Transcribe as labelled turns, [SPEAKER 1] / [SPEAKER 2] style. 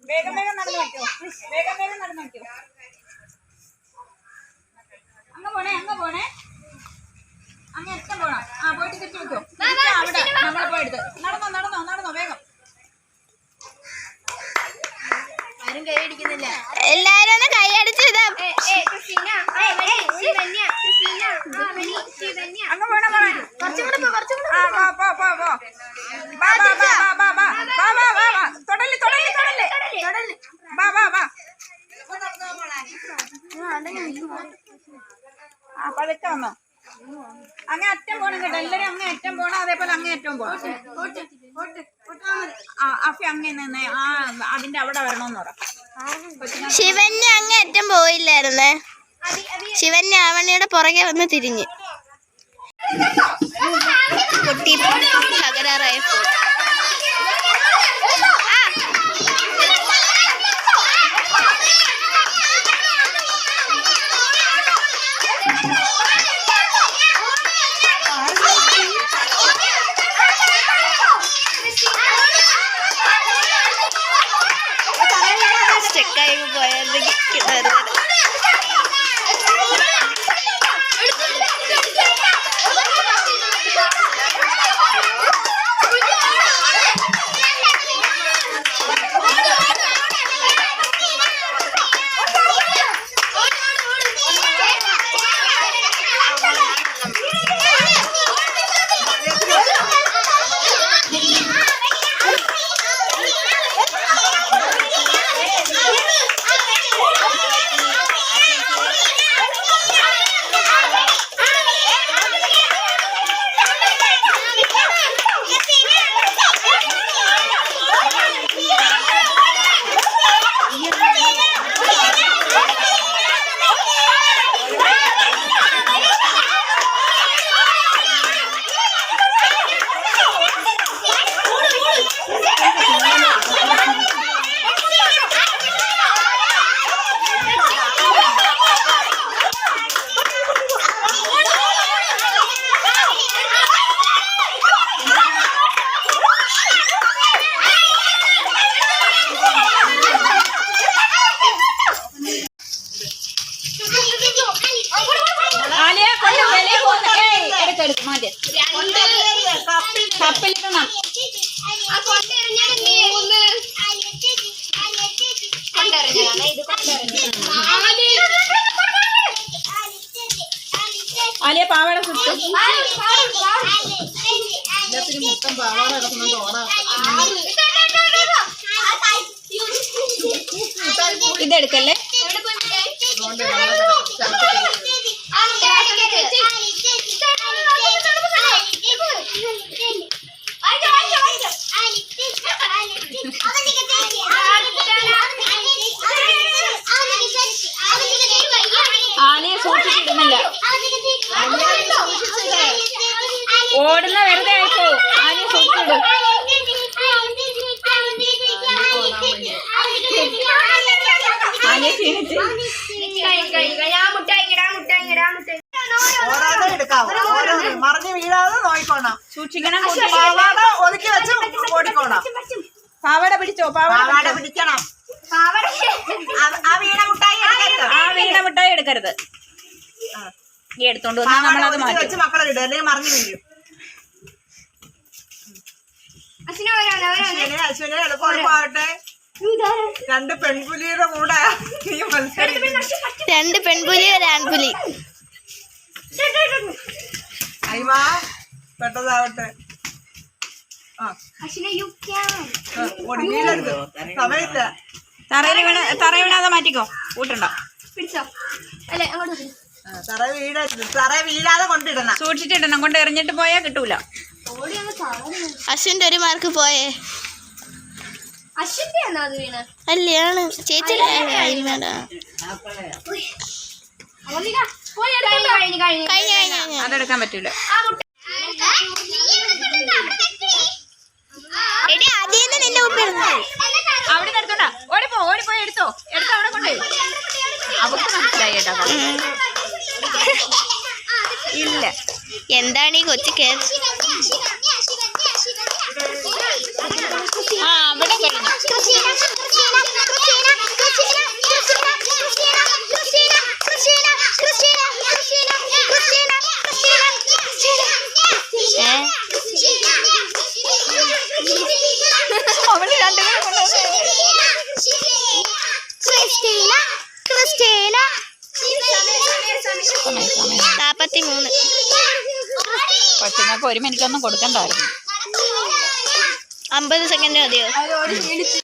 [SPEAKER 1] വേഗം വേഗം നടന്നു വയ്ക്കോ, വേഗം വേഗം നടന്നു വയ്ക്കോ. അങ്ങ് പോണേ, അങ്ങ് പോണേ, അങ്ങ് എത്താൻ പോണം. ആ പോയിട്ട് തിരിച്ചു വെക്കോ. അവിടെ നമ്മളെ പോയെടുത്ത് നടന്നോ നടന്നോ നടന്നോ വേഗം. ആരും കൈയടിക്കുന്നില്ല.
[SPEAKER 2] എല്ലാരും ഒന്ന് കൈയടിച്ച്
[SPEAKER 1] അങ്ങ് പോണ പോണേ. തൊടല് തൊടല് തൊടല് തൊടല്. വാ വാ വാ. ആ പതുക്കെ വന്നോ. അങ്ങേ അറ്റം പോണം കേട്ടോ. എല്ലാരും അങ്ങേ അറ്റം പോണം, അതേപോലെ അങ്ങേ അറ്റവും പോണം. അഫി അങ്ങേ നിന്ന് ആ അതിന്റെ അവിടെ വരണോന്ന് പറ.
[SPEAKER 2] ശിവന്യ അങ്ങേ അറ്റം പോയില്ലായിരുന്നേ. ശിവന്യ ആവണിയുടെ പുറകെ വന്ന് തിരിഞ്ഞ് പൊട്ടി തകരാറായ ഫോൺ. സ്റ്റെക്കായി പോയായിരുന്നെങ്കിൽ
[SPEAKER 1] കപ്പിലിടണം. ആലിയ പാവാട ചുറ്റും എല്ലാത്തിനും മൊത്തം പാവാട കിടക്കുന്നുണ്ട്. ഇതെടുക്കല്ലേ. ആലിയെ സൂക്ഷിച്ചിടുന്നില്ല. ഓടുന്ന വെറുതെ ആയിപ്പോ. ആലിയെ സൂക്ഷിച്ചിടും. ആലിയെ ക്ഷീണിച്ച്
[SPEAKER 3] മറിഞ്ഞു വീഴാതെ നോയിക്കോണം.
[SPEAKER 1] സൂക്ഷിക്കണം.
[SPEAKER 3] പാവാട ഒതുക്കി വെച്ച് ഓടിക്കോണം.
[SPEAKER 1] പാവാട പിടിച്ചോ.
[SPEAKER 3] പാവാട പിടിക്കണം. ആ വീണ
[SPEAKER 1] മിഠായി എടുക്കരുത്. ഈ എടുത്തോണ്ട് വന്നാൽ നമ്മളത് മാറ്റി
[SPEAKER 3] മക്കളെ ഇടും, അല്ലെങ്കിൽ മറിഞ്ഞു വീഴും. അശ്വിനെ എളുപ്പമാവട്ടെ. രണ്ട് പെൺപുലിയുടെ കൂടെ
[SPEAKER 2] രണ്ട് പെൺപുലി ഒരു ആൺപുലി.
[SPEAKER 3] അയ്യവാ പെട്ടതാവട്ടെ. സമയമില്ല.
[SPEAKER 1] തറ വീണാതെ മാറ്റിക്കോ. കൂട്ടുണ്ടോ.
[SPEAKER 3] തറ വീഴാതെ കൊണ്ടിടണം.
[SPEAKER 1] സൂക്ഷിച്ചിടണം. കൊണ്ട് എറിഞ്ഞിട്ട് പോയാ കിട്ടൂല.
[SPEAKER 2] അശ്വിന്റെ ഒരു മാർക്ക് പോയേ. അല്ലാണ് ചേച്ചിയുടെ
[SPEAKER 1] അതെടുക്കാൻ പറ്റൂല.
[SPEAKER 2] നിന്റെ
[SPEAKER 1] അവിടെ എടുത്തോണ്ടാ. ഓടിപ്പോയി എടുത്തോ അവിടെ കൊണ്ടേ. അവർക്ക് മനസ്സിലായി കേട്ടോ.
[SPEAKER 2] എന്താണ് ഈ കൊച്ചു കേസ്?
[SPEAKER 1] ആ അവിടെ കഴിഞ്ഞു. അവള് രണ്ടുപേരെ
[SPEAKER 2] ക്രിസ്റ്റീന 43.
[SPEAKER 1] കൊച്ചുങ്ങൾക്ക് 1 മിനിറ്റ് ഒന്നും കൊടുക്കണ്ടായിരുന്നു.
[SPEAKER 2] 50 സെക്കൻഡ് മതിയോ?